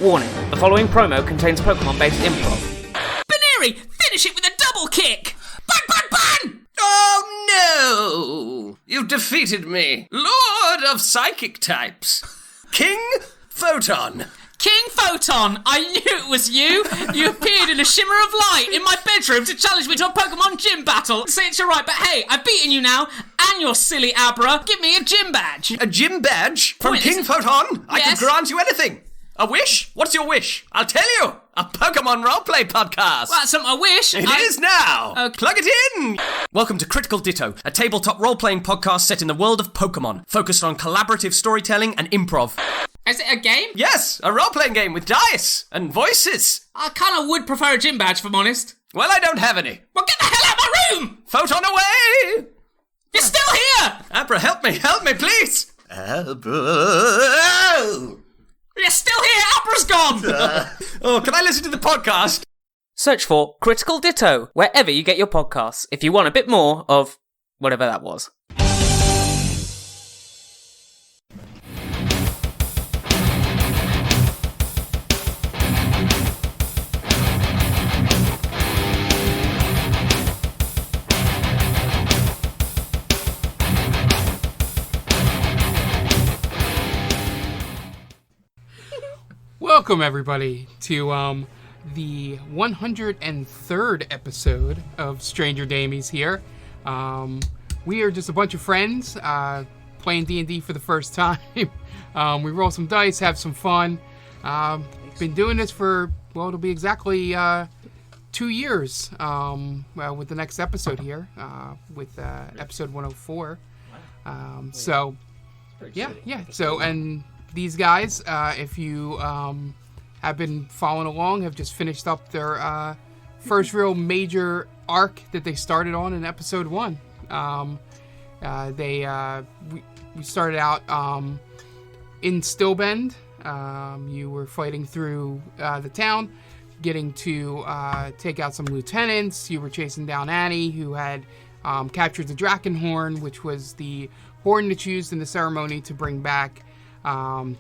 Warning, the following promo contains Pokemon-based improv. Baneri, finish it with a double kick! Bang, bang, bang! Oh no! You've defeated me, Lord of Psychic Types, King Photon. King Photon, I knew it was you! You appeared in a shimmer of light in my bedroom to challenge me to a Pokemon gym battle. Say it's alright, but hey, I've beaten you now, and your silly Abra. Give me a gym badge. A gym badge? From King Photon? I can grant you anything. A wish? What's your wish? I'll tell you. A Pokemon roleplay podcast. Well, that's not my wish. It is now. Okay. Plug it in. Welcome to Critical Ditto, a tabletop role-playing podcast set in the world of Pokemon, focused on collaborative storytelling and improv. Is it a game? Yes, a role-playing game with dice and voices. I kinda would prefer a gym badge, if I'm honest. Well, I don't have any. Well, get the hell out of my room! Photon away! You're still here! Abra, help me, please! Abra! You're still here! Abra's gone! Oh, can I listen to the podcast? Search for Critical Ditto wherever you get your podcasts if you want a bit more of whatever that was. Welcome, everybody, to the 103rd episode of Stranger Damies here. We are just a bunch of friends playing D&D for the first time. We roll some dice, have some fun. Been doing this for, well, it'll be exactly 2 years with the next episode here, with episode 104. So, yeah. So, and these guys, if you have been following along, have just finished up their first real major arc that they started on in episode 1. We started out in Stillbend. You were fighting through the town, getting to take out some lieutenants. You were chasing down Annie, who had captured the Drakenhorn, which was the horn that's used in the ceremony to bring back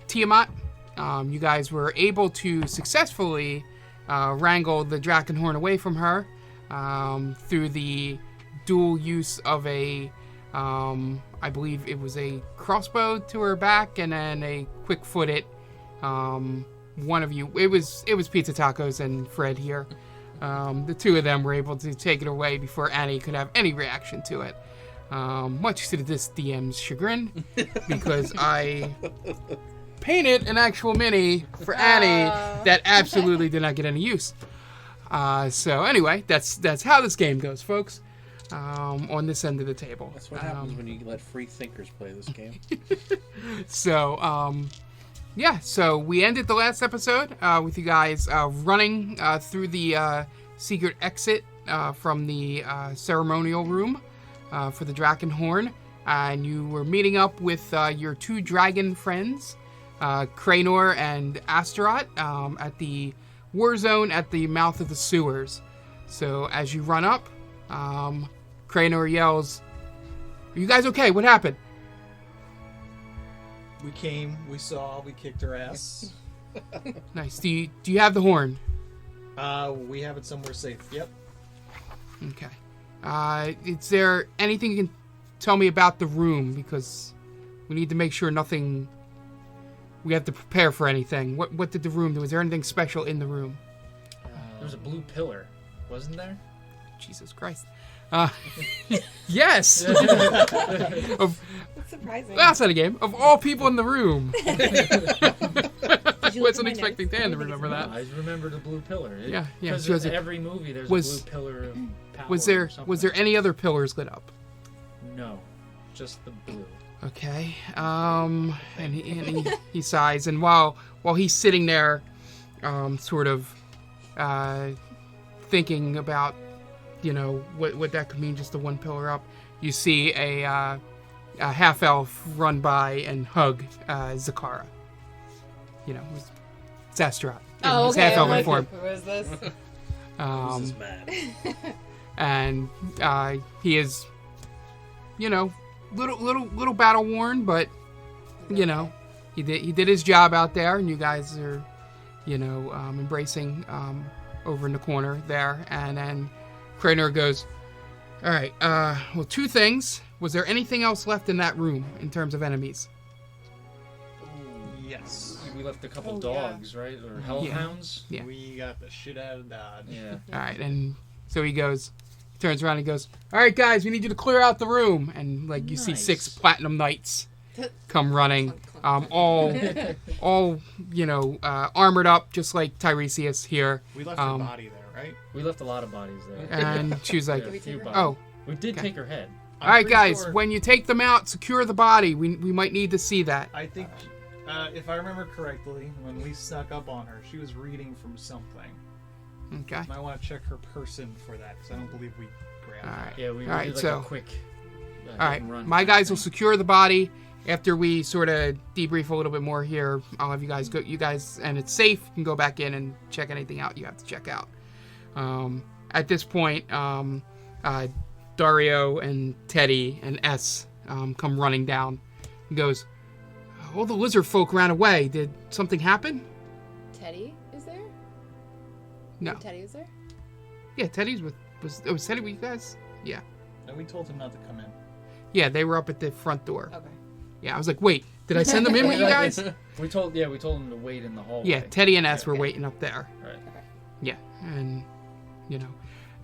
Tiamat. You guys were able to successfully wrangle the Drakenhorn away from her through the dual use of a, I believe it was a crossbow to her back and then a quick-footed. One of you, it was Pizza Tacos and Fred here. The two of them were able to take it away before Annie could have any reaction to it. Much to this DM's chagrin, because I painted an actual mini for Annie that absolutely did not get any use. So anyway, that's how this game goes, folks. On this end of the table. That's what happens when you let free thinkers play this game. So, so we ended the last episode with you guys running through the secret exit from the ceremonial room for the Drakenhorn, and you were meeting up with your two dragon friends, Cranor and Astaroth, at the war zone at the mouth of the sewers. So as you run up, Cranor yells, "Are you guys okay? What happened?" We came, we saw, we kicked her ass. Nice. Do you have the horn? We have it somewhere safe. Yep. Okay. Is there anything you can tell me about the room? Because we need to make sure nothing... We have to prepare for anything. What did the room do? Was there anything special in the room? There was a blue pillar, wasn't there? Jesus Christ. Yes! That's surprising. That's not a game. Of all people in the room. Did you look Wasn't at my expecting notes? Dan to remember that. I remember the blue pillar. Yeah. Because So in every movie there's a blue pillar of power. Was or something. there any other pillars lit up? No, just the blue. Okay. And he sighs, and while he's sitting there, sort of thinking about, what that could mean, just the one pillar up, you see a half elf run by and hug Zakara. It's Astaroth. Oh, His okay. half elven form. Who is this? Who's this man? And he is, little battle worn, but he did his job out there, and you guys are embracing over in the corner there. And then Cranor goes, all right, well, 2 things. Was there anything else left in that room in terms of enemies? Yes. We left a couple dogs, right? Or hellhounds. Yeah. We got the shit out of Dodge. Yeah. All right, and so he turns around and goes, all right, guys, we need you to clear out the room. And, you see 6 platinum knights come running, all armored up, just like Tiresias here. We left her body there, right? We left a lot of bodies there. And she was like, Yeah, a few bodies. oh. We did take her head. All right, guys, when you take them out, secure the body. We might need to see that. I think, if I remember correctly, when we snuck up on her, she was reading from something. Okay. Might want to check her person for that, because I don't believe we grabbed her. Right. Yeah, we All right, did so, a quick all right, my guys will secure the body. After we sort of debrief a little bit more here, I'll have you guys go. You guys, and it's safe. You can go back in and check anything out you have to check out. At this point, Dario and Teddy and S come running down. He goes, all the lizard folk ran away. Did something happen? Teddy is there? No. Teddy is there? Yeah, Teddy's was Teddy with you guys? Yeah. And we told him not to come in. Yeah, they were up at the front door. Okay. Yeah, I was like, wait, did I send them in with you guys? We told him to wait in the hallway. Yeah, Teddy and S were waiting up there. Right. Yeah, and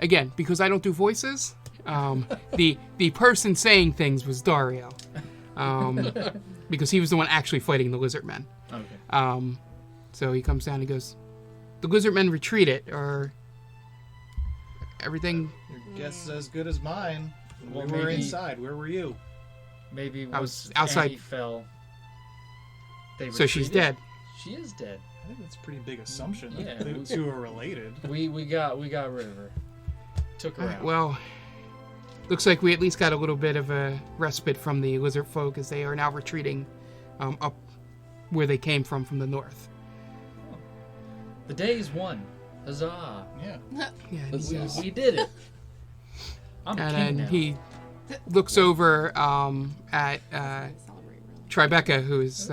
again, because I don't do voices, the person saying things was Dario, because he was the one actually fighting the lizard men. Okay. So he comes down and he goes, the lizard men retreated, or everything. Your guess is as good as mine. Well, We were maybe- inside. Where were you? Maybe I was was outside. Annie fell. They So she's retreated? dead. She is dead. I think that's a pretty big assumption. Yeah. The 2 are related. We got rid of her. Took her out. Well, looks like we at least got a little bit of a respite from the lizard folk as they are now retreating up where they came from the north. The day's won. Huzzah! Yeah. Yeah, We did it. I'm and king then now. he looks over at Celebrate, really. Tribeca, who is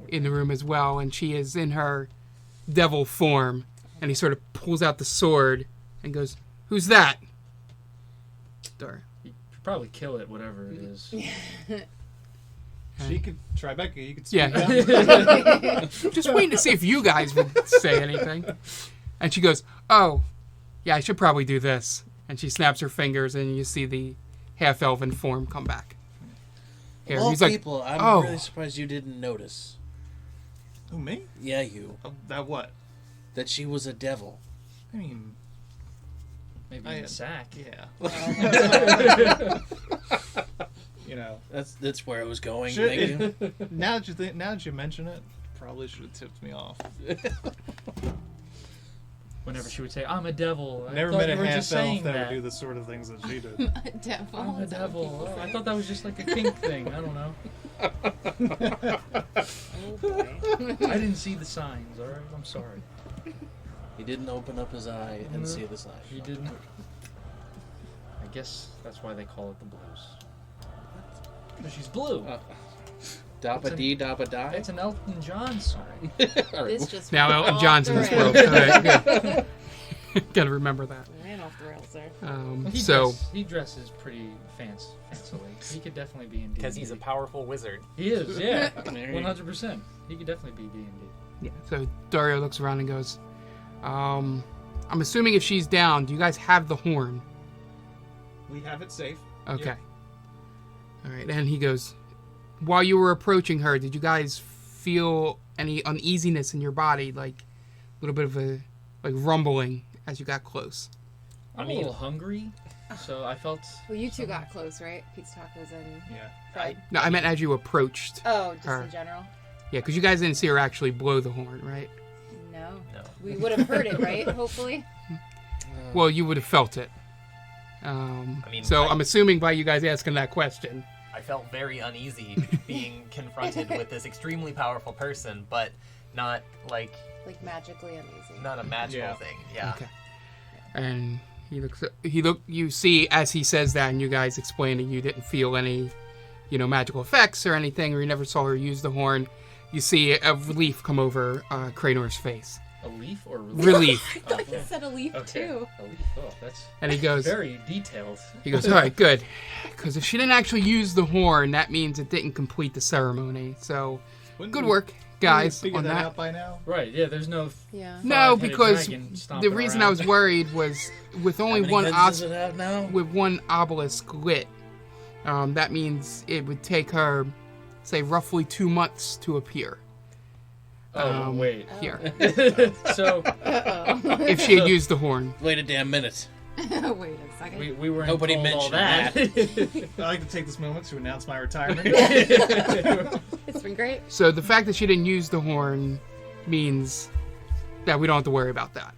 in the room as well, and she is in her devil form. And he sort of pulls out the sword and goes, "Who's that?" Dora. You could probably kill it, whatever it is. She could, Tribeca, you could speak Yeah. up. Just waiting to see if you guys would say anything. And she goes, "Oh, yeah, I should probably do this." And she snaps her fingers, and you see the half-elven form come back. Here, Of all he's like, people, I'm "Oh." really surprised you didn't notice. Who, me? Yeah, you. That what? That she was a devil. I mean, Maybe in the sack. yeah. That's where I was going. Should- Thank you. now that you mention it, probably should have tipped me off. Whenever she would say, "I'm a devil," I Never thought met you a were half just elf saying that that. would do the sort of things that she did. Devil. I'm a That's what devil. people Oh, I say. thought that was just like a kink thing. I don't know. Oh, boy. I didn't see the signs. All right, I'm sorry. He didn't open up his eye and see the sign. You didn't. I guess that's why they call it the blues. Because she's blue. Dappa dee, dappa die. It's an Elton John song. This just now went Elton off John's the in this rails. world. All right, yeah. Gotta remember that. Ran off the rails there. He dresses pretty fancily. He could definitely be in D&D. Because he's a powerful wizard. He is, yeah. 100%. He could definitely be D&D. Yeah. So Dario looks around and goes, I'm assuming if she's down, do you guys have the horn? We have it safe. Okay. Yep. All right. And he goes, while you were approaching her, did you guys feel any uneasiness in your body, like a little bit of a rumbling as you got close? I'm a little hungry, so I felt... Well, you two got close, right? Pizza tacos and Yeah. fried. No, I meant as you approached. Oh, just her. in general? Yeah, because you guys didn't see her actually blow the horn, right? No. No. We would have heard it, right? Hopefully. Well, you would have felt it. So I'm assuming by you guys asking that question. I felt very uneasy being confronted with this extremely powerful person, but not like magically uneasy. not a magical thing. Yeah. Okay. And you see as he says that, and you guys explain that you didn't feel any, magical effects or anything, or you never saw her use the horn. You see a relief come over Kranor's face. A leaf or relief? Relief. I thought you said a leaf too. A leaf. Oh, that's And he goes, very detailed. He goes, all right, good. Because if she didn't actually use the horn, that means it didn't complete the ceremony. So, good work, guys, Figure on that that. out by now. Right, yeah, there's no Yeah. No, five-headed because dragon the stomping reason around. I was worried was with only How many one heads does it have now? with one obelisk lit, that means it would take her, say, roughly 2 months to appear. Oh, wait. Here, So, if she had used the horn. Wait a damn minute. Wait a second. we were Nobody told all mentioned that. I'd like to take this moment to announce my retirement. It's been great. So the fact that she didn't use the horn means that we don't have to worry about that.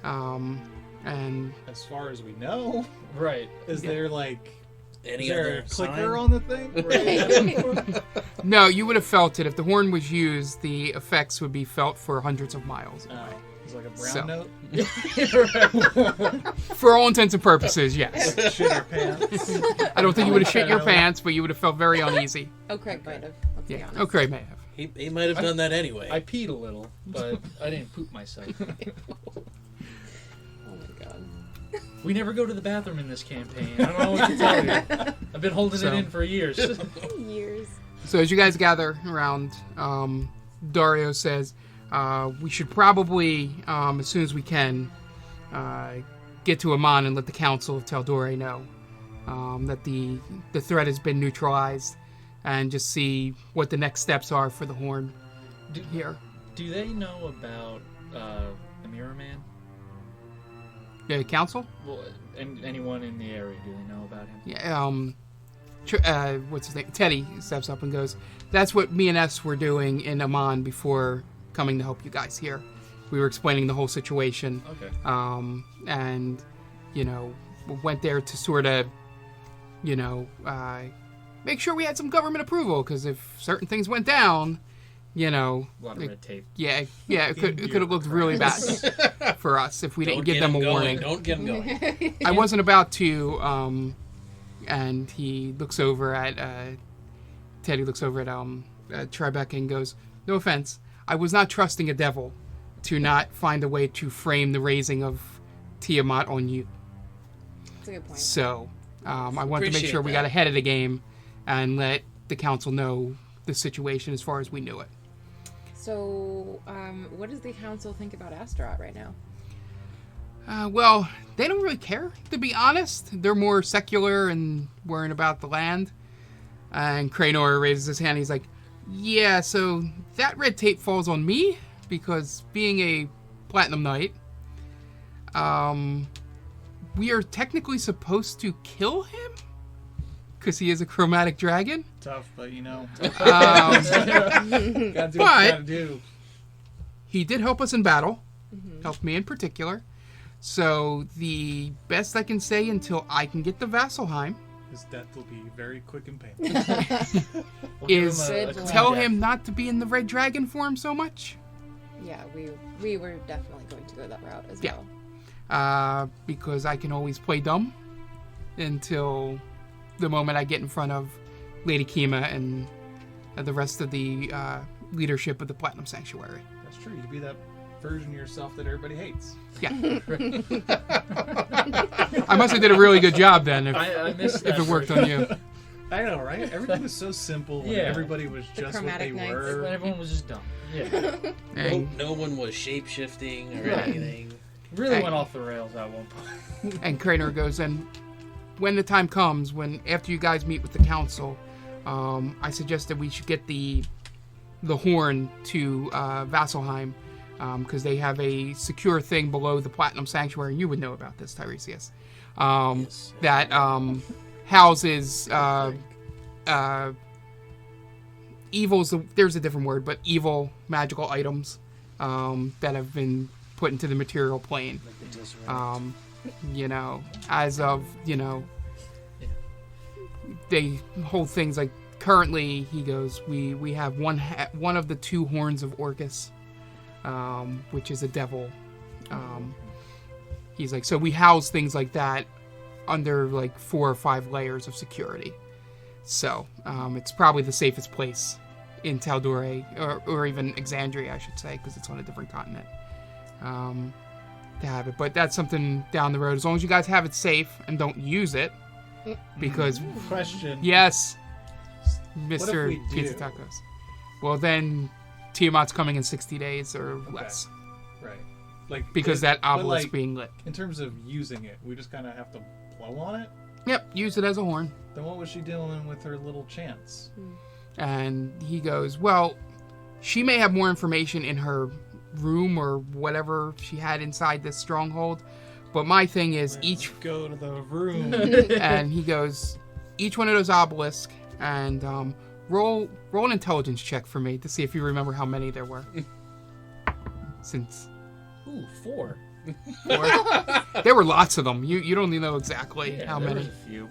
And As far as we know, Right. is there like Any is there other a clicker sign? on the thing? no, you would have felt it if the horn was used. The effects would be felt for hundreds of miles. Oh, it's like a brown So. note. For all intents and purposes, yes. Shit our pants. I don't think you would have shit your pants, but you would have felt very uneasy. Oh, Craig might have. Let's be Yeah. honest. Okay, may have. He might have done that anyway. I peed a little, but I didn't poop myself. Oh my god. We never go to the bathroom in this campaign. I don't know what to tell you. I've been holding So. it in for years. Years. So as you guys gather around, Dario says, we should probably, as soon as we can, get to Amon and let the Council of Taldore know that the threat has been neutralized, and just see what the next steps are for the horn here. Do they know about the Mirror Man? The Council? Well, anyone in the area, do they know about him? Yeah, what's his name? Teddy steps up and goes, that's what me and S were doing in Amon before coming to help you guys here. We were explaining the whole situation. Okay. And, we went there to sort of, make sure we had some government approval, because if certain things went down, A lot of red tape. yeah, it could have looked really bad for us if we didn't give them a warning. Don't get him going. I wasn't about to, and he looks over at, Teddy looks over at Tribeca and goes, no offense, I was not trusting a devil to not find a way to frame the raising of Tiamat on you. That's a good point. So, I wanted to make Appreciate sure we that. got ahead of the game and let the council know the situation as far as we knew it. So, what does the council think about Astaroth right now? Well, they don't really care, to be honest. They're more secular and worrying about the land. And Cranor raises his hand. He's like, yeah, so that red tape falls on me, because being a Platinum Knight, we are technically supposed to kill him, because he is a chromatic dragon. Tough, but Gotta do what you But- gotta do. He did help us in battle, helped me in particular. So the best I can say until I can get to Vasselheim His death will be very quick and painful. is Good lord. tell him not to be in the red dragon form so much. Yeah, we were definitely going to go that route as Yeah. well. Because I can always play dumb until the moment I get in front of Lady Kima and the rest of the leadership of the Platinum Sanctuary. That's true. You be that version of yourself that everybody hates. Yeah. I must have did a really good job then I missed that if it worked on you. I know, right? Everything was so simple. When Yeah. everybody was The just what they chromatic knights. were. Everyone was just dumb. Yeah. And, No one was shape-shifting or Right. anything. Really Hey. went off the rails at one point. and Cranor goes, and when the time comes, after you guys meet with the council, I suggest that we should get the horn to Vasselheim, because they have a secure thing below the Platinum Sanctuary, and you would know about this, Tiresias, Yes. that houses evils. There's a different word, but evil magical items that have been put into the material plane. As of, they hold things like, currently, he goes, we have one of the two horns of Orcus, which is a devil. He's like, so we house things like that under like 4 or 5 layers of security. So, it's probably the safest place in Taldore, or even Exandria, I should say, because it's on a different continent. to have it. But that's something down the road. As long as you guys have it safe and don't use it. Because... Question. Yes. What if Mr. we do? Pizza Tacos. Well, then Tiamat's coming in 60 days or less. Right. Like Because that obelisk like, being lit. In terms of using it, we just kind of have to blow on it? Yep, use it as a horn. Then what was she doing with her little chants? And he goes, well, she may have more information in her room or whatever she had inside this stronghold. But my thing is Let's go to the room. and he goes, each one of those obelisks, and roll an intelligence check for me to see if you remember how many there were. Since... Ooh, 4. There were lots of them. You don't even know exactly how there many. was a few.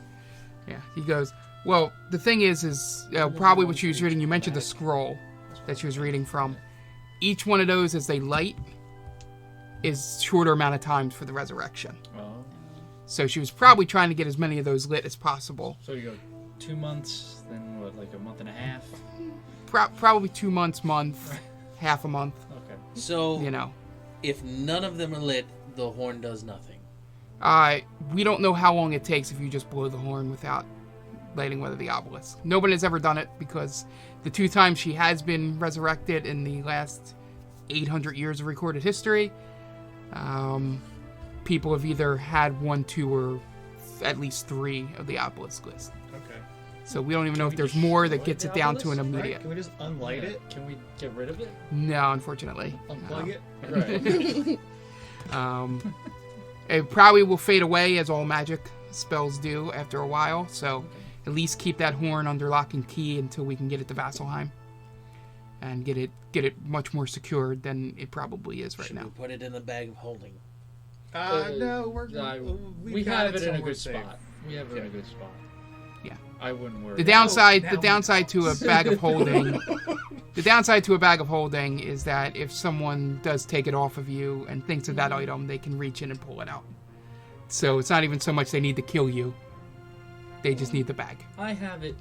Yeah, he goes, well, the thing is probably what she was reading, you mentioned the scroll that she was reading from. Each one of those, as they light, is shorter amount of time for the resurrection. Oh. So she was probably trying to get as many of those lit as possible. So you go 2 months, then what, like a month and a half? Probably 2 months, half a month, Okay. So, you know. if none of them are lit, the horn does nothing. We don't know how long it takes if you just blow the horn without lighting one of the obelisks. Nobody has ever done it because the 2 times she has been resurrected in the last 800 years of recorded history, people have either had 1, 2, or at least 3 of the obelisk list. Okay. So we don't even know if there's more that gets it down to an immediate. Can we just unlight it? Can we get rid of it? No, unfortunately. Unplug it? Right. It probably will fade away as all magic spells do after a while. So at least keep that horn under lock and key until we can get it to Vasselheim and get it much more secured than it probably is right Should now. we put it in a bag of holding? No, we have it in a good spot. We have it in a good spot. Yeah. I wouldn't worry. The downside to a bag of holding. The downside to a bag of holding is that if someone does take it off of you and thinks of that item, they can reach in and pull it out. So it's not even so much they need to kill you. They just need the bag. I have it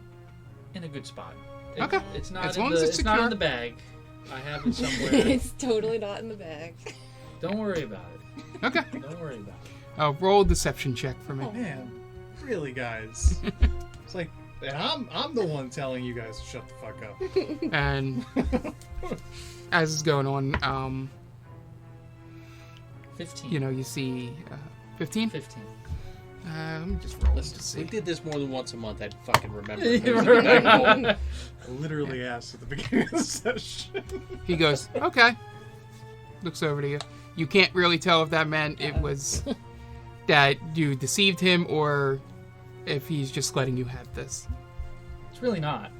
in a good spot. Okay. It's not As in long the, as it's it's not in secure. the bag. I have it somewhere. It's totally not in the bag. Don't worry about it. Okay. Don't worry about it. Roll a deception check for me. Oh man, really, guys? It's like, and I'm the one telling you guys to shut the fuck up. And as it's going on, 15. you see 15? 15. Let me just roll Listen, to if we see. did this more than once a month, I'd fucking remember. It. I literally asked at the beginning of the session. He goes, okay. Looks over to you. You can't really tell if that meant it was that you deceived him or if he's just letting you have this. It's really not.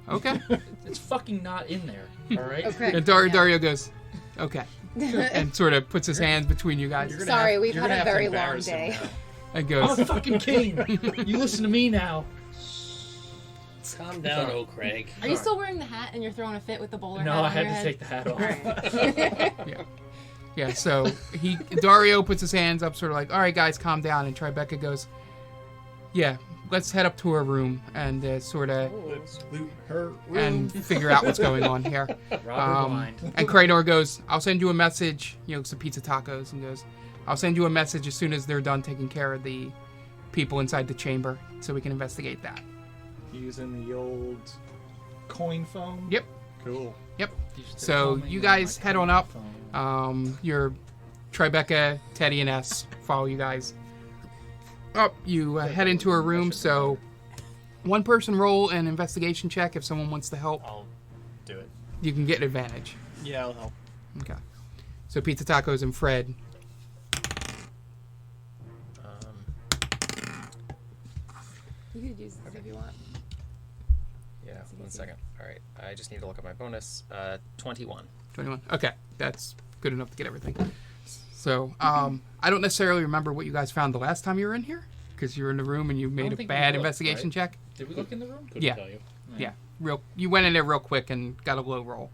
Okay. It's fucking not in there. All right. Okay. And Dario goes, okay. And sort of puts his hands between you guys. Sorry, we've had a very long day. And I'm goes, a fucking king. You listen to me now. Calm down, oh Craig. Are you still wearing the hat and you're throwing a fit with the bowler No, hat I on had your to head? take the hat off. yeah, so Dario puts his hands up, sort of like, all right, guys, calm down. And Tribeca goes, yeah, let's head up to her room and sort of Let's loot her room. and figure out what's going on here. Robert blind. And Kraynor goes, I'll send you a message, some pizza tacos, and goes, I'll send you a message as soon as they're done taking care of the people inside the chamber so we can investigate that. Using the old coin phone? Yep. Cool. Yep. Used to So call me you on guys my head on up. phone. Your Tribeca, Teddy, and S follow you guys up. You head into her room. So one person roll an investigation check if someone wants to help. I'll do it. You can get an advantage. Yeah, I'll help. Okay. So Pizza Tacos and Fred. You could use this if you want. Yeah, 1 second. All right, I just need to look at my bonus. 21. 21. Okay, that's good enough to get everything. So, I don't necessarily remember what you guys found the last time you were in here, because you were in the room and you made a think we bad looked, investigation right? check. Did we look in the room? Couldn't Yeah. tell you. Yeah, you went in there real quick and got a low roll.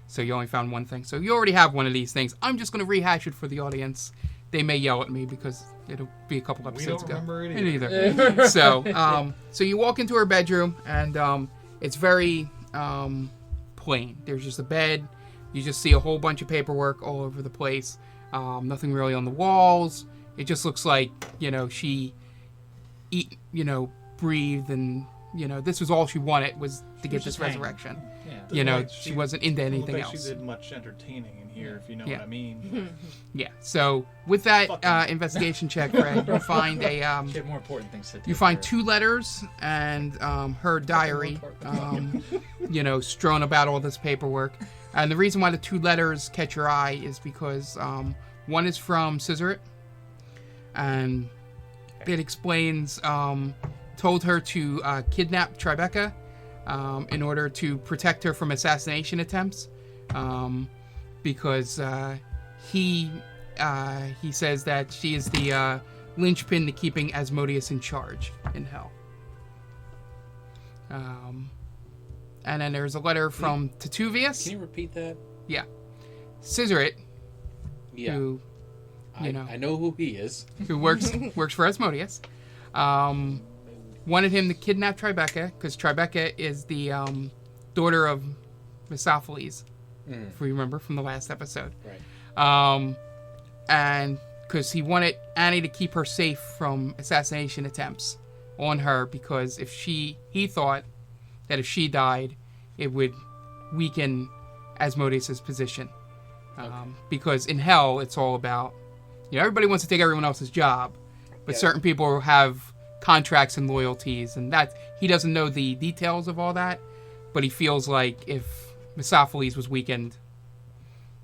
So you only found one thing. So you already have one of these things. I'm just going to rehash it for the audience. They may yell at me because it'll be a couple episodes don't ago. remember it Me neither. So you walk into her bedroom and it's very plain. There's just a bed. You just see a whole bunch of paperwork all over the place. Nothing really on the walls. It just looks like, she breathed, and, this was all she wanted, was to get this resurrection. Yeah. She wasn't into anything else. She did much entertaining in here, if you know what I mean. Yeah. So with that investigation check, Greg, you find She had more important things to do. You find 2 letters and her diary, strewn about all this paperwork. And the reason why the 2 letters catch your eye is because one is from Scissorit, and it explains, told her to kidnap Tribeca in order to protect her from assassination attempts, because he says that she is the linchpin to keeping Asmodeus in charge in hell. And then there's a letter from Tituvius. Can you repeat that? Yeah. Scissorit, Yeah. who, I know who he is. who works for Asmodeus, wanted him to kidnap Tribeca, because Tribeca is the daughter of Mephistopheles, if we remember from the last episode. Right. And because he wanted Annie to keep her safe from assassination attempts on her, because he thought that if she died, it would weaken Asmodeus' position. Because in hell, it's all about, everybody wants to take everyone else's job, but certain people have contracts and loyalties, and that he doesn't know the details of all that, but he feels like if Mephistopheles was weakened,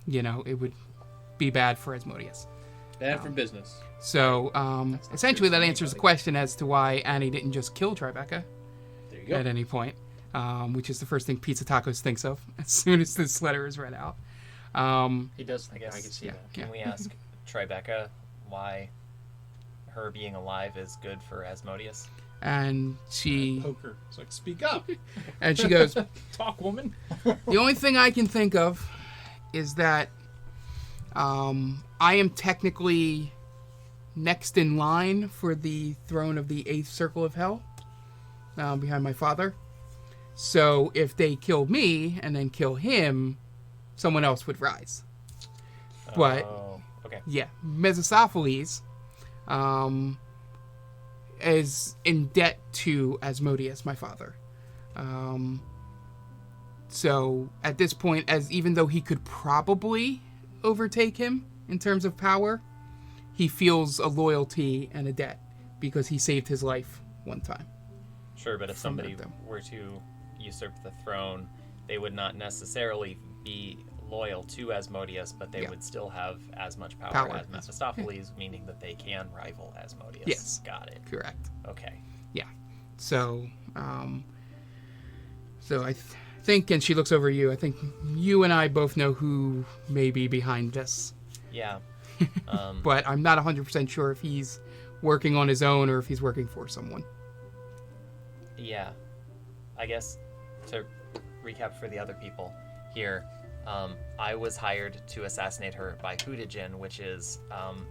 it would be bad for Asmodeus. Bad for business. So, essentially that answers the question as to why Annie didn't just kill Tribeca There you go. at any point, which is the first thing Pizza Tacos thinks of as soon as this letter is read out. He does. I guess. I can see that. Can we ask Tribeca why her being alive is good for Asmodeus? And she... Poker. It's like, speak up. And she goes, Talk, woman. the only thing I can think of is that I am technically next in line for the throne of the 8th Circle of Hell, behind my father. So if they kill me and then kill him, someone else would rise. But, okay. yeah, Mephistopheles is in debt to Asmodeus, my father. So at this point, even though he could probably overtake him in terms of power, he feels a loyalty and a debt because he saved his life one time. Sure, but if somebody were to usurp the throne, they would not necessarily be loyal to Asmodeus, but they would still have as much power as Mephistopheles, meaning that they can rival Asmodeus. Yes. Got it. Correct. Okay. Yeah. So, I think, and she looks over you, I think you and I both know who may be behind this. Yeah. But I'm not 100% sure if he's working on his own or if he's working for someone. Yeah. I guess to recap for the other people here, I was hired to assassinate her by Hutijin, which is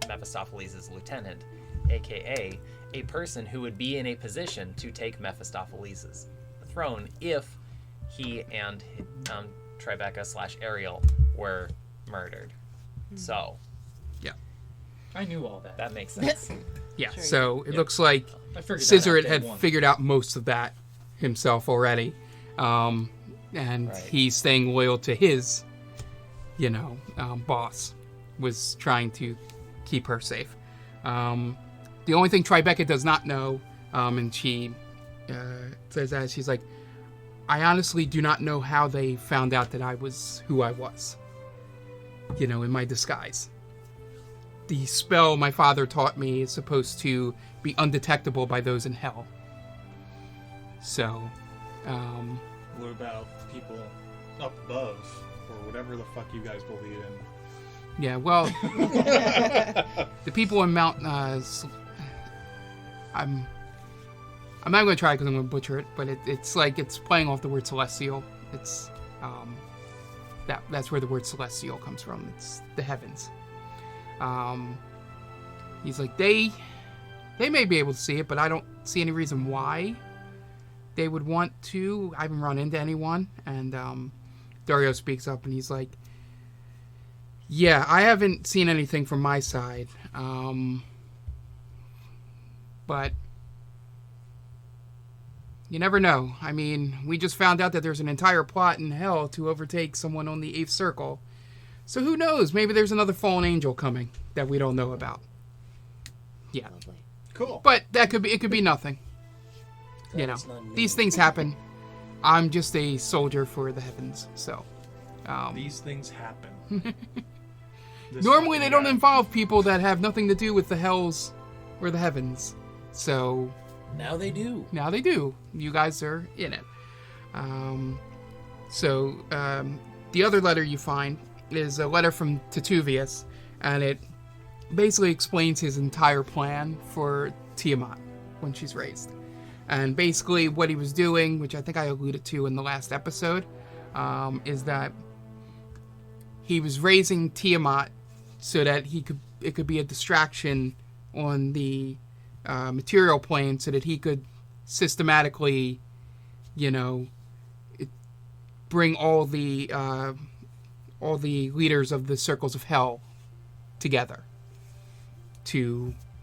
Mephistopheles' lieutenant, aka a person who would be in a position to take Mephistopheles' throne if he and Tribeca / Ariel were murdered. So, yeah, I knew all that. That makes sense. Yeah, sure, so it looks like Scissorit had figured out most of that himself already. And he's staying loyal to his, boss, was trying to keep her safe. The only thing Tribeca does not know, and she says that, she's like, I honestly do not know how they found out that I was who I was, in my disguise. The spell my father taught me is supposed to be undetectable by those in hell. So, what about people up above, or whatever the fuck you guys believe in? Yeah, well, the people in Mount, I'm not going to try because I'm going to butcher it, but it's like it's playing off the word celestial. It's that's where the word celestial comes from. It's the heavens. He's like, they may be able to see it, but I don't see any reason why they would want to. I haven't run into anyone. And Dario speaks up and he's like, Yeah, I haven't seen anything from my side. But you never know. I mean, we just found out that there's an entire plot in hell to overtake someone on the 8th circle. So who knows? Maybe there's another fallen angel coming that we don't know about. Yeah. Lovely. Cool. But it could be nothing. You know, these things happen. I'm just a soldier for the heavens, so. These things happen. Normally they don't involve people that have nothing to do with the hells or the heavens. So. Now they do. Now they do. You guys are in it. The other letter you find is a letter from Tituvius, and it basically explains his entire plan for Tiamat when she's raised. And basically what he was doing, which I think I alluded to in the last episode, is that he was raising Tiamat so that it could be a distraction on the material plane, so that he could systematically, bring all the leaders of the circles of hell together.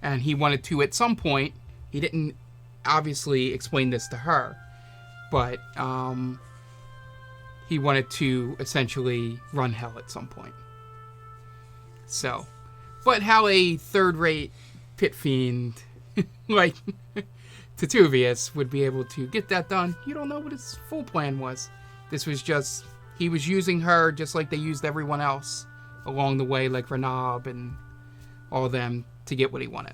And he wanted to, at some point, he didn't obviously explain this to her, but he wanted to essentially run hell at some point. So, but how a third-rate pit fiend like Tituvius would be able to get that done, you don't know what his full plan was. This was just, he was using her just like they used everyone else along the way, like Renab and all of them, to get what he wanted.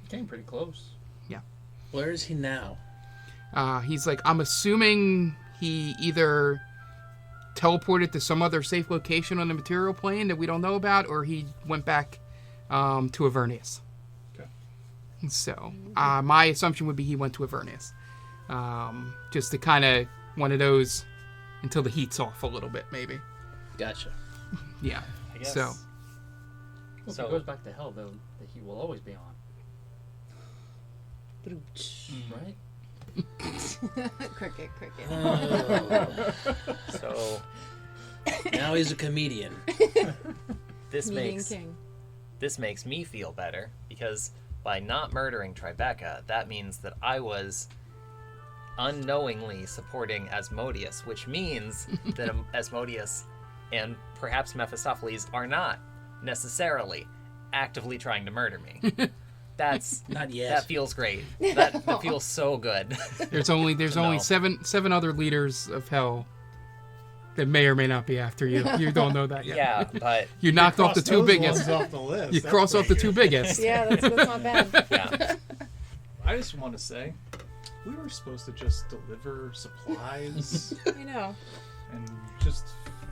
Came pretty close. Yeah. Where is he now? He's like, I'm assuming he either teleported to some other safe location on the material plane that we don't know about, or he went back to Avernius. Okay. So, my assumption would be he went to Avernius. Just to kind of one of those until the heat's off a little bit, maybe. Gotcha. Yeah. I guess. So. Well, if it goes back to hell, though, the heat will always be on. Right? Cricket. So now he's a comedian. this Meeting makes king. this makes me feel better, because by not murdering Tribeca, that means that I was unknowingly supporting Asmodeus, which means that Asmodeus and perhaps Mephistopheles are not necessarily actively trying to murder me. That's not yet. That feels great. That feels so good. There's only seven other leaders of hell that may or may not be after you. You don't know that yet. Yeah, but you knocked off the two biggest. Off the list. You crossed off the two biggest. Yeah, that's not bad. Yeah. I just want to say, we were supposed to just deliver supplies. I know. And just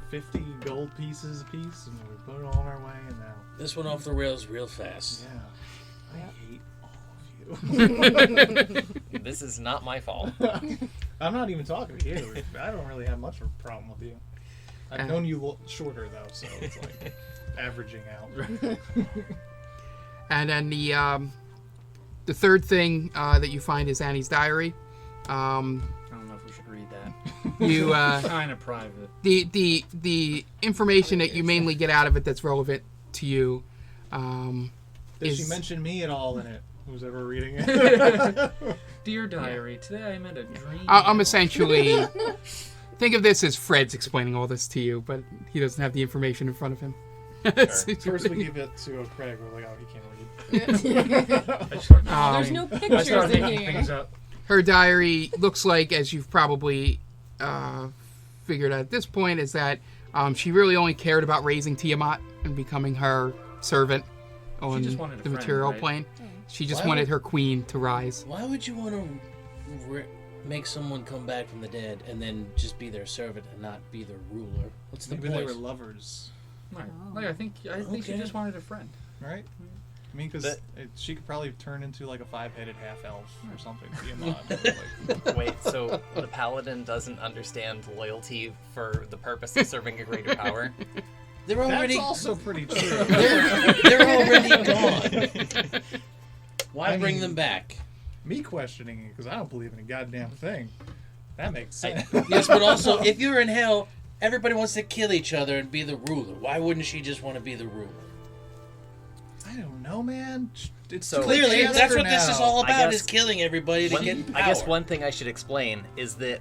50 gold pieces a piece, and we put it all on our way, and now. This went off the rails real fast. Yeah. I hate all of you. This is not my fault. I'm not even talking to you. I don't really have much of a problem with you. I've known you shorter, though, so it's like averaging out. And then the third thing that you find is Annie's diary. I don't know if we should read that. You kind of private. The information that you mainly get out of it that's relevant to you. Did she mention me at all in it? Who's ever reading it? Dear diary, today I met a dream. I'm essentially... Think of this as Fred's explaining all this to you, but he doesn't have the information in front of him. Sure. First we give it to Craig, we're like, oh, he can't read. There's no pictures in here. Her diary looks like, as you've probably figured out at this point, is that she really only cared about raising Tiamat and becoming her servant on the material plane. She just wanted her queen to rise. Why would you want to make someone come back from the dead and then just be their servant and not be their ruler? What's the point? Maybe they were lovers. Right. Like, I think she just wanted a friend. Right? I mean, because she could probably turn into like a 5-headed half-elf or something. Be a mod. Wait, so the paladin doesn't understand loyalty for the purpose of serving a greater power? That's also pretty true. They're already gone. Why bring them back? Me questioning it because I don't believe in a goddamn thing. That makes sense. Yes, but also, if you're in hell Everybody wants to kill each other and be the ruler. Why wouldn't she just want to be the ruler? I don't know, man. It's So- Clearly, that's what this is all I about, guess- is killing everybody to get power. I guess one thing I should explain is that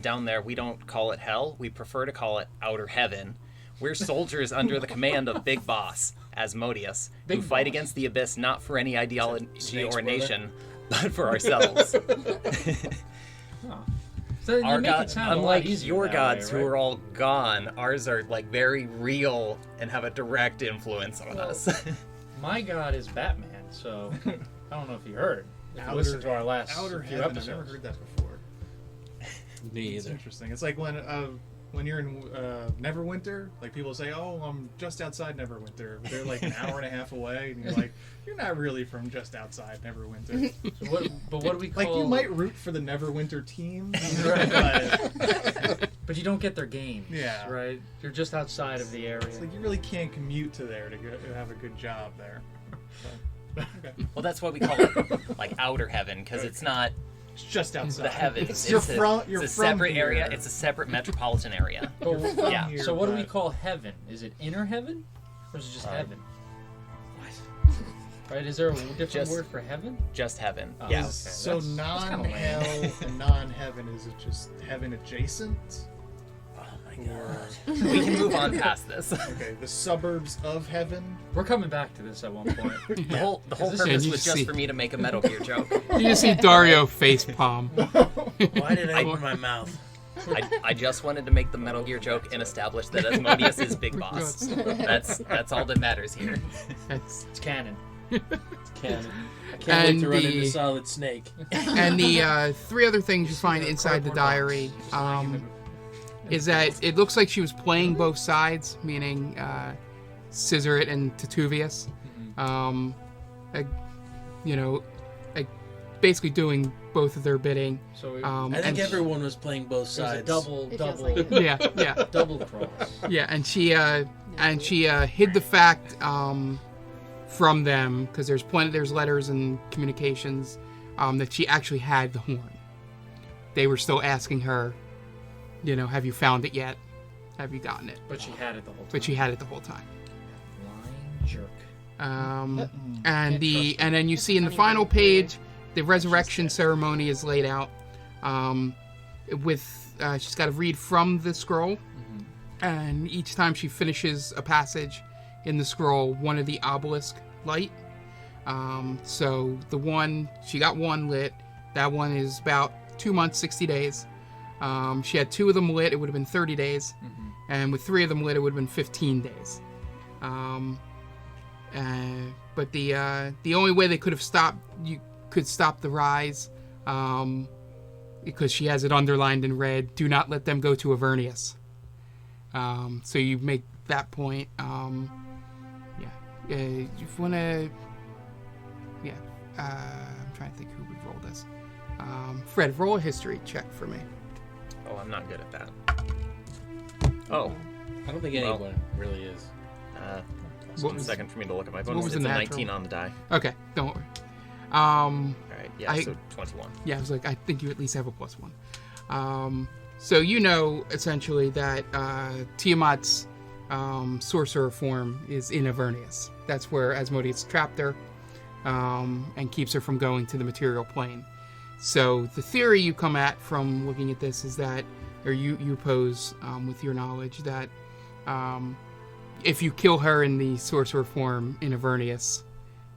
down there we don't call it hell. We prefer to call it outer heaven. We're soldiers under the command of Big Boss, Asmodeus, who fight against the abyss not for any ideology or nation, but for ourselves. So Our you make it gods, sound a lot unlike easier your that gods way, who right? are all gone, ours are like very real and have a direct influence on us. My god is Batman, so I don't know if you heard. If you Outer- listened to our last Outer few heaven. episodes. I've never heard that before. Me It's either. interesting. It's like when you're in Neverwinter, like people say, "Oh, I'm just outside Neverwinter." But they're like an hour and a half away, and you're like, "You're not really from just outside Neverwinter." So what do we call? Like you might root for the Neverwinter team, but you don't get their games. Yeah. Right. You're just outside of the area. it's like you really can't commute to there to have a good job there. But, okay. Well, that's why we call it like outer heaven, because it's not It's just outside. the heavens. You're it's from it's a separate here. area. It's a separate metropolitan area. But Yeah. Here, so what do we but- call heaven? Is it inner heaven, or is it just heaven? Right? Is there a different Just- word for heaven? Just heaven. Oh, Yeah. okay. So That's kinda non-hell lame. and non-heaven, is it just heaven adjacent? Oh my god. We can move on past this. Okay, the suburbs of heaven. We're coming back to this at one point. The whole And purpose you was just see- for me to make a Metal Gear joke. You just see Dario facepalm. Why did I open my mouth? I just wanted to make the Metal Gear joke and establish that Asmodeus is Big Boss. That's all that matters here. That's, It's canon. Canon. I can't wait And to run the- into Solid Snake. and the three other things you find inside the diary is that it looks like she was playing both sides, meaning Scissorit and Tituvius. Basically doing both of their bidding. So I think everyone was playing both it was a sides. double, It feels double, like it. Yeah. double cross. Yeah, and she hid the fact from them because there's letters and communications that she actually had the horn. They were still asking her, have you found it yet? Have you gotten it? But she had it the whole time. But she had it the whole time. Lying jerk. And then you see in the final page, the resurrection ceremony is laid out. She's got to read from the scroll, and each time she finishes a passage in the scroll, one of the obelisk light. So she got one lit. That one is about 2 months, 60 days. She had 2 of them lit. It would have been 30 days, and with 3 of them lit, it would have been 15 days. But the only way they could stop the rise, because she has it underlined in red. Do not let them go to Avernius. So you make that point. You want to. Yeah. I'm trying to think who would roll this. Fred, roll a history check for me. Oh, I'm not good at that. Oh, I don't think anyone really is. just What one was- second for me to look at my what bonus. was It's the a natural? 19 on the die. Okay, don't worry. All right, yeah, so 21. Yeah, I was like, I think you at least have a +1. So essentially that Tiamat's sorcerer form is in Avernius. That's where Asmodeus trapped her and keeps her from going to the material plane. So the theory you come at from looking at this is that, or you pose with your knowledge that if you kill her in the sorcerer form in Avernius,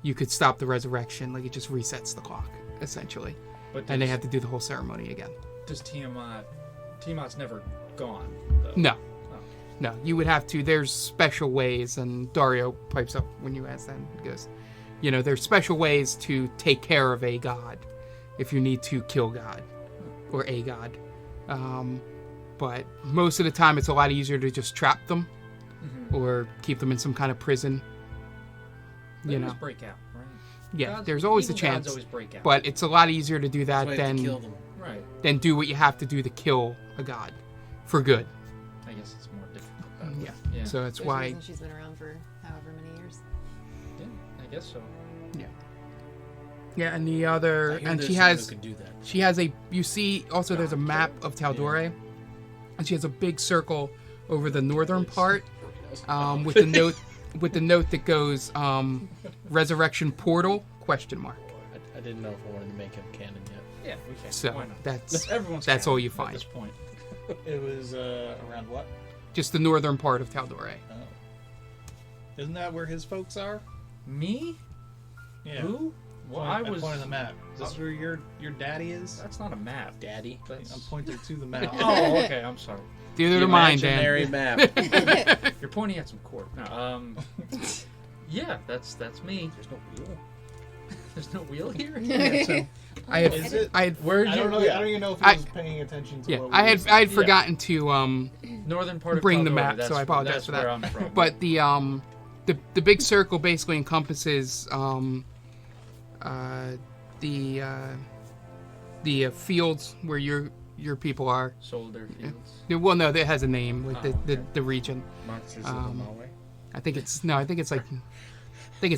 you could stop the resurrection. Like, it just resets the clock, essentially. But And they have to do the whole ceremony again. Does Tiamat's never gone, though? No. Oh. No, you would have to. There's special ways, and Dario pipes up when you ask that. He goes, there's special ways to take care of a god if you need to kill God or a god. But most of the time, it's a lot easier to just trap them or keep them in some kind of prison. They always break out, right? Yeah, Gods- there's always a evil gods chance. always break out. But it's a lot easier to do that That's why you have to kill than them. Right. do what you have to do to kill a god for good. I guess it's more difficult. That way. Yeah. So that's There's a why. reason she's been around for however many years. Yeah, I guess so. Yeah, and the other, I hear and there's she someone has. who can do that. She has a. You see, also there's a map of Taldore, and she has a big circle over the northern part with the note that goes resurrection portal ? I didn't know if I wanted to make him canon yet. Yeah, we can. So Why not? that's canon all you at find. this point. It was around what? Just the northern part of Taldore. Oh. Isn't that where his folks are? Me? Yeah. Who? Well, I was. pointing the map. Is this where your daddy is? That's not a map. Daddy. I'm pointing to the map. Oh, okay. I'm sorry. Theater of mind, Dan. Imaginary map. You're pointing at some court. No, yeah, that's me. There's no wheel. There's no wheel here. Yeah, so I had Where I don't know. I don't even know if he was paying attention to. Yeah, what I we had forgotten to northern part of bring the Taldor, map, so I apologize that's for where that. I'm from. But the big circle basically encompasses the fields where your people are. Soldier Fields. Yeah, well, no, that has a name with the region. Monsters of the Malway. I think it's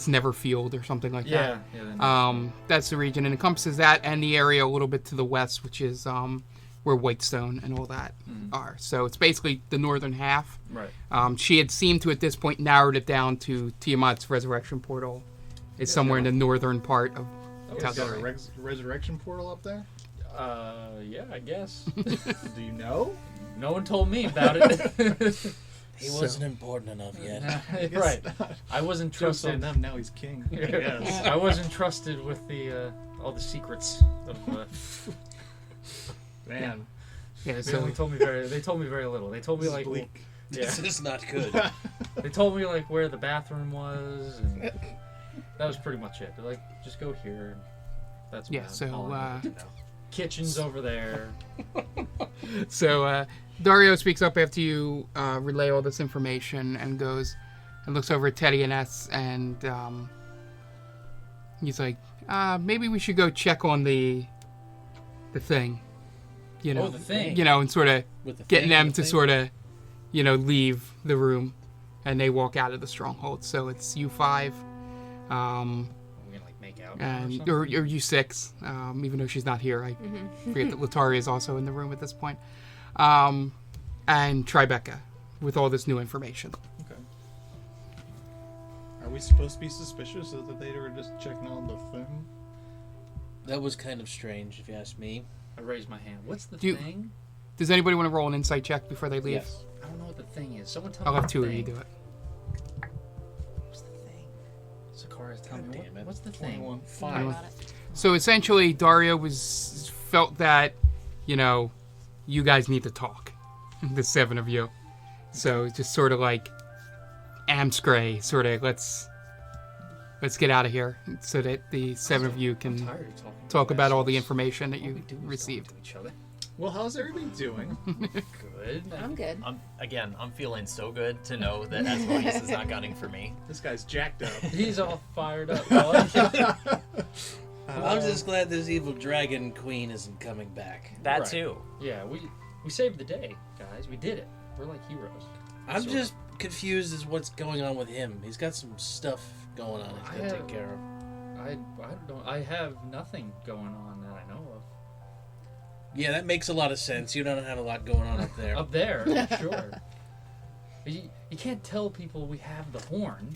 Neverfield or something like that. Yeah. That's the region, and encompasses that and the area a little bit to the west, which is where Whitestone and all that are. So it's basically the northern half. Right. She had seemed to at this point narrowed it down to Tiamat's resurrection portal is somewhere in the northern part of Got a resurrection portal up there? Yeah, I guess. Do you know? No one told me about it. He wasn't important enough yet. Right. I wasn't trusted. Now he's king. Yes. I wasn't trusted with the all the secrets of. Man. Yeah, They so only told me very little. They told me This is like bleak. This is not good. They told me like where the bathroom was, and that was pretty much it. They're like, just go here. That's Yeah, about so, all I needed to know. Kitchen's over there. So Dario speaks up after you relay all this information and goes and looks over at Teddy and S, and he's like, maybe we should go check on the thing. You know, the thing. You know, and sort of getting them to thing? sort of, you know, leave the room, and they walk out of the stronghold. So it's you 5. We're gonna like make out. And or you 6, even though she's not here. I forget that Lataria is also in the room at this point. And Tribeca with all this new information. Okay. Are we supposed to be suspicious that they were just checking on the thing? That was kind of strange, if you ask me. I raised my hand. What's the thing? Does anybody want to roll an insight check before they leave? Yes. I don't know what the thing is. Someone tell I'll me. have the 2 of thing. you do it. What's the thing? Sakara's telling me. damn it. What's the thing? 21. Fine. So essentially, Dario felt that, you know, you guys need to talk, the 7 of you. So it's just sort of like Amscray, sort of let's get out of here, so that the 7 of you can talk about all the information that you received. Each other. Well, how's everybody doing? Good. I'm good. I'm feeling so good to know that Asmodeus is not gunning for me. This guy's jacked up. He's all fired up. I'm just glad this evil dragon queen isn't coming back. That Right. too. Yeah, we saved the day, guys. We did it. We're like heroes. I'm just confused as what's going on with him. He's got some stuff going on he's got to take care of. I have nothing going on that I know of. Yeah, that makes a lot of sense. You don't have a lot going on up there. Up there, sure. You can't tell people we have the horn.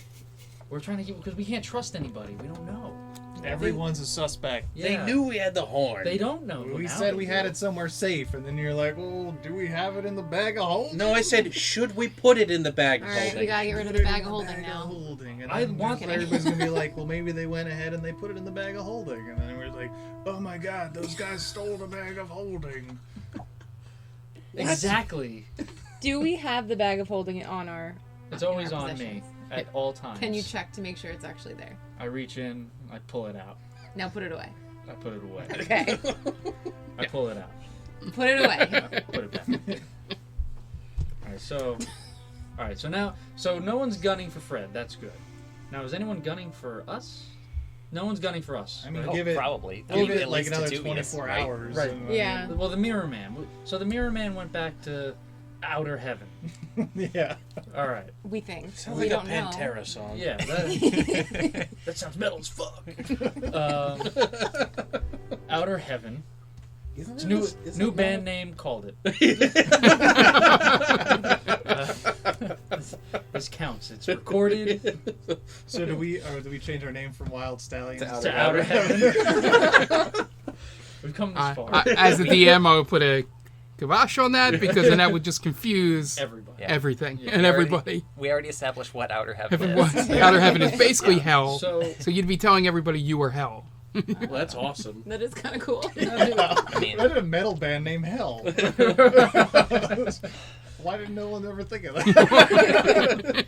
We're trying to get because we can't trust anybody. We don't know. Everyone's a suspect. They Yeah. knew we had the horn. They don't know. We Now said they we do. had it somewhere safe, and then you're like, well, do we have it in the bag of holding? No, I said, should we put it in the bag of All right, holding? we gotta get rid of the bag of holding now. And I then want- everybody's gonna be like, well, maybe they went ahead and they put it in the bag of holding, and then we're like, oh my god, those guys stole the bag of holding. Exactly. Do we have the bag of holding it on our? It's always in our on me possessions? at all times. Can you check to make sure it's actually there? I reach in, I pull it out. Now put it away. I put it away. Okay. I pull it out. Put it away. I put it back. All right. So no one's gunning for Fred. That's good. Now, is anyone gunning for us? No one's gunning for us. I mean, right? give it probably. Give it At like least another to Dubious, 24 right? hours. Right. and, Yeah. Well, the Mirror Man. So the Mirror Man went back to outer heaven. Yeah. All right. We think. Sounds We like a don't know. Pantera song. Yeah. That sounds metal as fuck. Outer heaven. It's new band name. Called it. This counts. It's recorded. So do we change our name from Wyld Stallynz to Outer Heaven? We've come this far. As a DM, I would put a kibosh on that because then that would just confuse everything and everybody. We already established what Outer Heaven is. Outer Heaven is basically hell. So you'd be telling everybody you were hell. Well, that's awesome. That is kind of cool. I mean, I did a metal band named Hell. Why didn't no one ever think of that?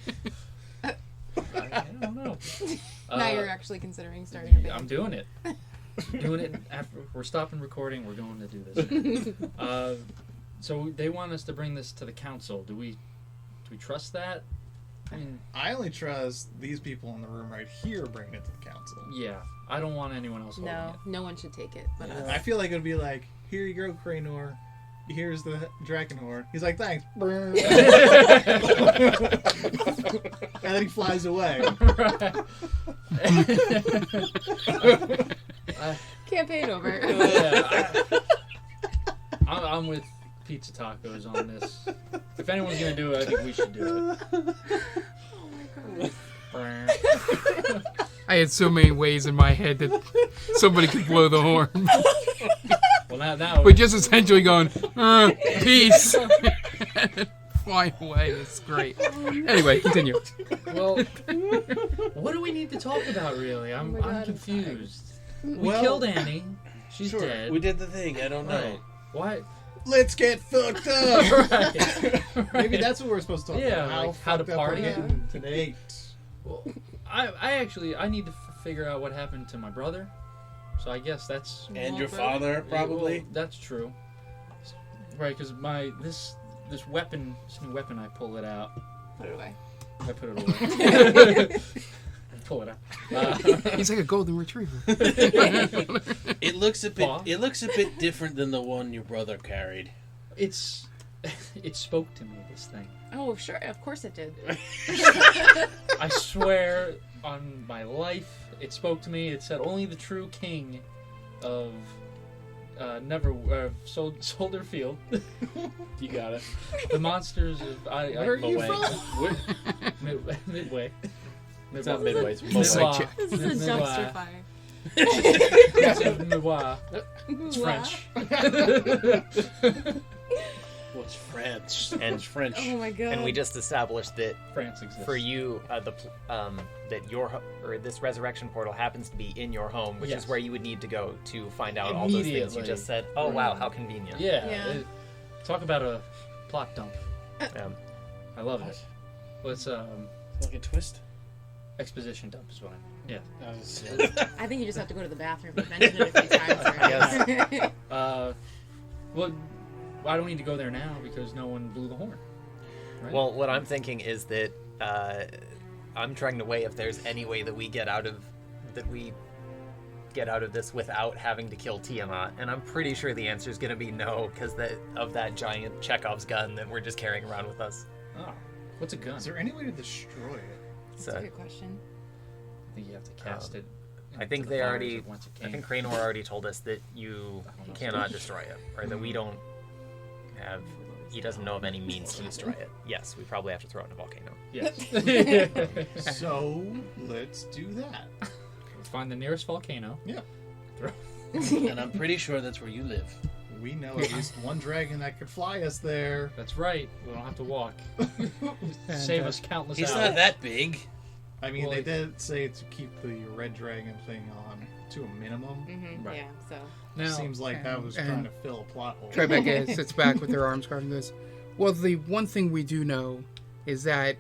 I don't know. Now you're actually considering starting a band. I'm doing it. Doing it after we're stopping recording. We're going to do this. So they want us to bring this to the council. Do we trust that? I mean, I only trust these people in the room right here bringing it to the council. Yeah, I don't want anyone else holding it. No one should take it. But I feel like it would be like, here you go, Cranor. Here's the dragon horn. He's like, thanks. And then he flies away. Campaign over. I'm with Pizza Tacos on this. If anyone's gonna do it, I think we should do it. Oh my god. I had so many ways in my head that somebody could blow the horn. Well, now we're just essentially going, peace. Flying away. It's great. Anyway, continue. Well, what do we need to talk about, really? I'm confused. We killed Annie. She's dead. We did the thing. I don't know. Right. Why? Let's get fucked up. Right. Maybe that's what we're supposed to talk about. Like how to party tonight. Well, I need to figure out what happened to my brother. So I guess that's and your father probably. Well, that's true. Right, because this new weapon, I pull it out. Put it away. I put it away. Pull it out. He's like a golden retriever. It looks a bit different than the one your brother carried. It spoke to me, this thing. Oh, sure. Of course it did. I swear on my life, it spoke to me. It said only the true king of Soldier Field. You got it. The monsters of Where are you from? Midway. It's not Midway. It's This is a dumpster fire. It's French. What's French? And it's French. Oh my god. And we just established that France exists. For you, that this resurrection portal happens to be in your home, which is where you would need to go to find out all those things you just said. Oh wow, how convenient! Yeah. Talk about a plot dump. I love it. Well, it's like a twist. Exposition dump is what I mean. Yeah. I think you just have to go to the bathroom. You've mentioned it a few times already. Well, I don't need to go there now because no one blew the horn. Right? Well, what I'm thinking is that I'm trying to weigh if there's any way that we get out of this without having to kill Tiamat, and I'm pretty sure the answer is going to be no because of that giant Chekhov's gun that we're just carrying around with us. Oh, what's a gun? Is there any way to destroy it? That's a good question. I think you have to cast it. I think they already. I think Cranor already told us that you cannot destroy it, or that we don't have. He doesn't know of any means to destroy it. Yes, we probably have to throw it in a volcano. Yes. So let's do that. Let's find the nearest volcano. Yeah. And I'm pretty sure that's where you live. We know at least one dragon that could fly us there. That's right. We don't have to walk. Save us countless hours. He's not that big. I mean, they did say to keep the red dragon thing on to a minimum. Mm-hmm. Right. Yeah, so. Now, seems like that was trying to fill a plot hole. Tribeca sits back with her arms crossed and goes, well, the one thing we do know is that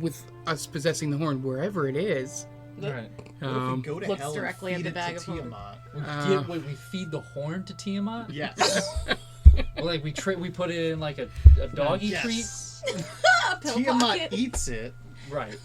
with us possessing the horn, wherever it is... Right. What if we go to looks hell directly and at feed the it bag to of horn. Tiamat? We feed the horn to Tiamat? Yes. Well, like we put it in like a doggy treat? Tiamat eats it. Right.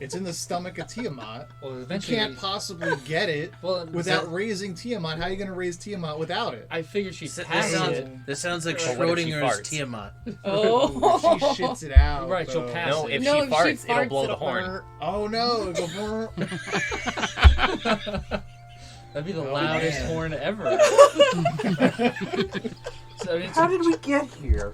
It's in the stomach of Tiamat. Well, you eventually can't possibly get it without raising Tiamat. How are you going to raise Tiamat without it? I figured she'd pass it. This sounds like Schrodinger's Tiamat. Oh. She shits it out. Right, she'll pass no, it. if she farts, it'll blow the horn. Oh no, it'll go. That'd be the loudest horn ever. How did we get here?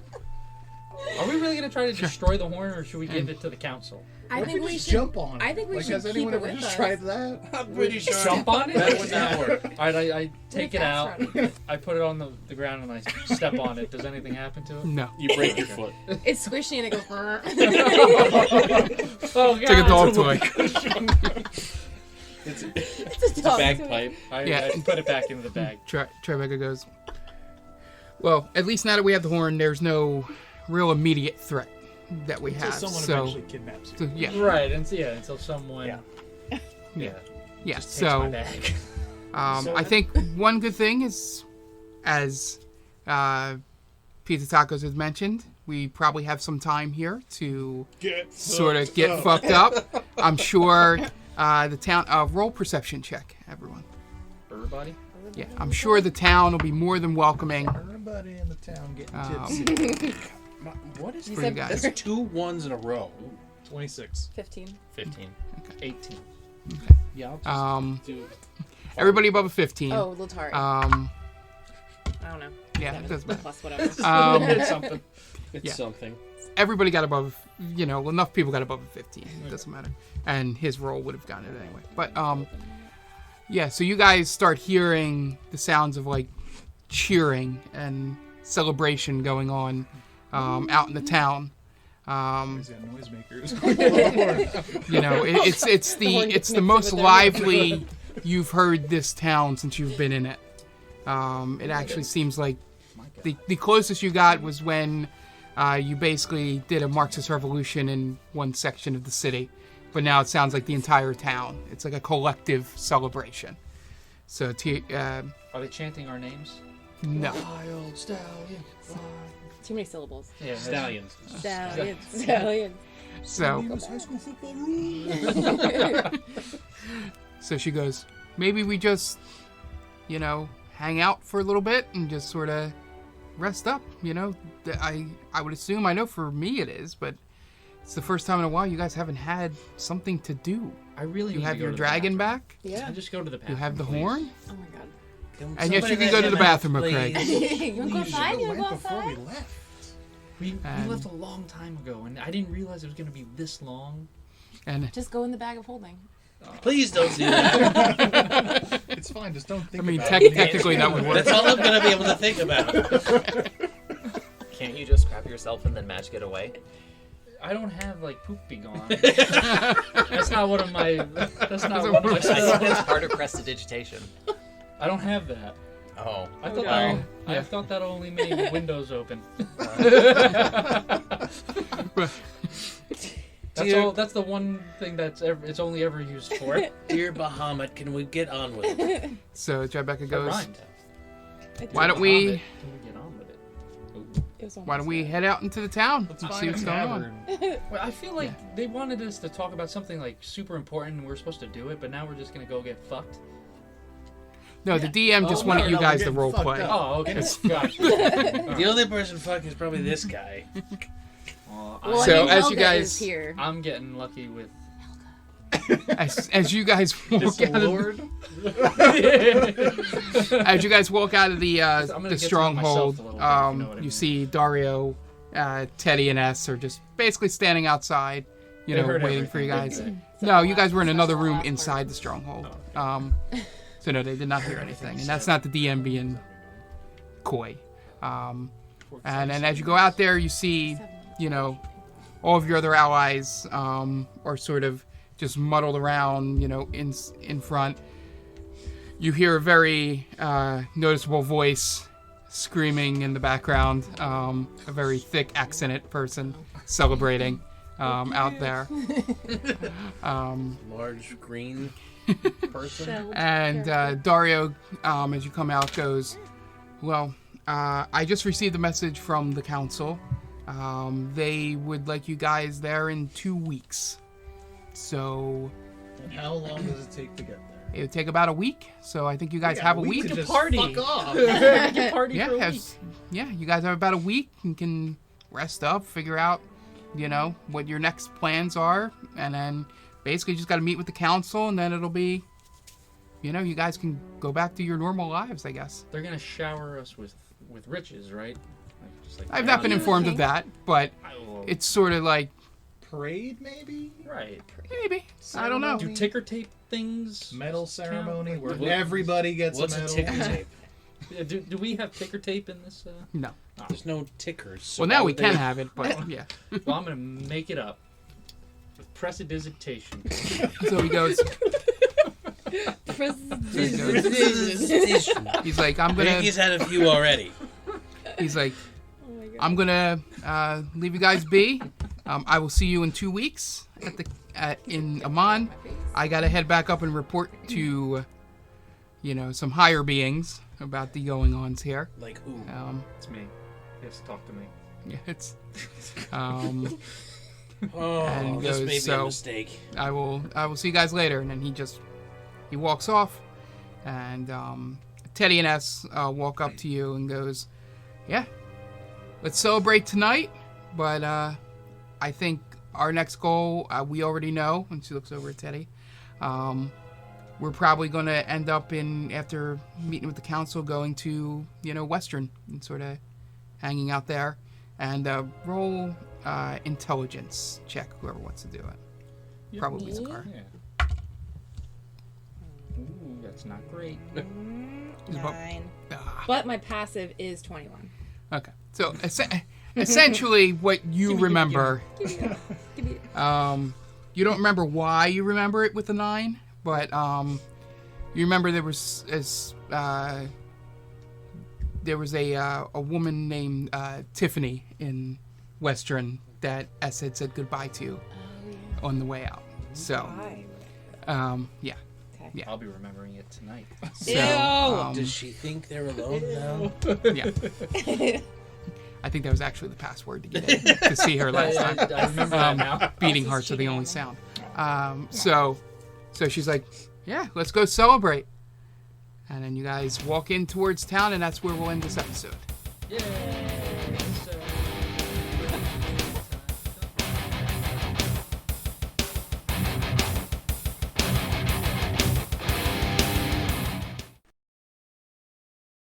Are we really going to try to destroy the horn, or should we give it to the council? I think we should jump on it. I think we should Has keep anyone it ever with just us. tried that? I'm pretty sure. Jump on it? That would not work. All right, I take it out. Fast I put it on the ground and I step on it. Does anything happen to it? No. You break your foot. It's squishy and it goes. Oh, It's like a dog toy. It's a It's a dog bagpipe. I put it back into the bag. Tribeca goes, well, at least now that we have the horn, there's no real immediate threat that we have. Until someone So, eventually kidnaps you. yeah. Right, until someone... Yeah. Yeah. Just takes my So, bag. I think one good thing is, as Pizza Tacos has mentioned, we probably have some time here to sort of get fucked up. I'm sure the town... roll perception check, everyone. Everybody? Yeah, I'm sure the town will be more than welcoming. Everybody in the town getting tipsy. What is For you guys. That's 2 ones in a row. 26. 15. 15. 18. Yeah, I'll just do Everybody above a 15. Oh, Lotari. Um, I don't know. yeah, it doesn't matter. Plus whatever. It's something. It's Yeah. something. Everybody got above, enough people got above a 15. It doesn't matter. And his roll would have gotten it anyway. But, yeah, so you guys start hearing the sounds of, like, cheering and celebration going on out in the town. He's got noisemakers. It's the most lively you've heard this town since you've been in it. It actually seems like the closest you got was when you basically did a Marxist revolution in one section of the city, but now it sounds like the entire town. It's like a collective celebration. So, Are they chanting our names? no. Wyld Stallynz. Too many syllables. Yeah. Stallions. Stallion. So, High school football rules. so she goes, maybe we just, hang out for a little bit and just sort of rest up, I would assume, I know for me it is, but it's the first time in a while you guys haven't had something to do. I really You need have to go your to the dragon bathroom. back, Can Yeah. I just go to the bathroom, you have the please? horn, Oh my god. and yes, you can go to the bathroom, please. Craig. You wanna go outside? You wanna go outside? We And- left a long time ago, and I didn't realize it was going to be this long. And Just go in the bag of holding. Please don't do that. It's fine, just don't think I mean, about it. technically that would work. That's all I'm going to be able to think about. Can't you just crap yourself and then magic it away? I don't have like poop be gone. That's not one of my. That's not one of my. I think that's part of prestidigitation. I don't have that. Oh. I thought no. I thought that only made windows open. That's all. That's the one thing it's only ever used for. Dear Bahamut, can we get on with it? So Rebecca That goes, rhymed. why don't we Can we get on with it? Ooh. It was why don't we almost head out into the town Let's and find see a what's going on? tavern. Well, I feel like they wanted us to talk about something like super important, and we're supposed to do it, but now we're just gonna go get fucked. No, the DM just Oh, wanted no, you no, guys we're to getting role fucked play. up. Oh, okay. Gotcha. The only person fucking is probably this guy. Well, So, I mean, as you Helga guys- is here. I'm getting lucky with. As you guys walk It's out of, Lord. as you guys walk out of the gonna get to know myself stronghold, a little bit, if you know what I you mean. see Dario, Teddy, and S are just basically standing outside, They waiting heard for you everything, guys. didn't No, you guys were in Except another the room last part. inside the stronghold. Oh, So no, they did not hear anything, and that's not the DM being coy. And then as you go out there, you see, all of your other allies are sort of just muddled around, in front. You hear a very noticeable voice screaming in the background, a very thick accented person celebrating out there. Large green person. And Dario, as you come out, goes, well, I just received a message from the council. They would like you guys there in 2 weeks. So And how long does it take to get there? it would take about a week. So I think you guys have a week. to just party. fuck off. Party Yeah, for a week. you guys have about a week and can rest up, figure out, what your next plans are, and then basically just got to meet with the council, and then it'll be you guys can go back to your normal lives, I guess. They're gonna shower us with riches, right? Like I've not been informed of that, but it's sort of like parade, maybe. Right. Maybe. I don't know. Do ticker tape things? Medal ceremony where everybody gets a medal. What's a ticker tape? Do we have ticker tape in this? No. There's no tickers. So well, now we can have it, but yeah. Well, I'm gonna make it up with prestidigitation. So he goes. He's like, I'm gonna. He's had a few already. He's like, I'm gonna leave you guys be. I will see you in 2 weeks in Amman. I gotta head back up and report to, some higher beings about the going-ons here. Like who? It's me. He has to talk to me. Yeah, it's. And this may be a mistake. I will see you guys later, and then he walks off, and Teddy and S walk up to you and goes, yeah, let's celebrate tonight, but I think our next goal we already know. And she looks over at Teddy. We're probably going to end up after meeting with the council, going to Western and sort of hanging out there, and roll intelligence check, whoever wants to do it. Probably Zakar. Yeah. Ooh, that's not great. 9. But my passive is 21. Okay. So essentially what you remember, Give me you don't remember why you remember it with a 9, but you remember there was a woman named Tiffany in Western that S had said goodbye to on the way out. So, yeah. Okay. Yeah. I'll be remembering it tonight. So, does she think they're alone now? Yeah. I think that was actually the password to get in to see her last time. I remember that now. Beating hearts are the only sound. So she's like, yeah, let's go celebrate. And then you guys walk in towards town, and that's where we'll end this episode. Yay!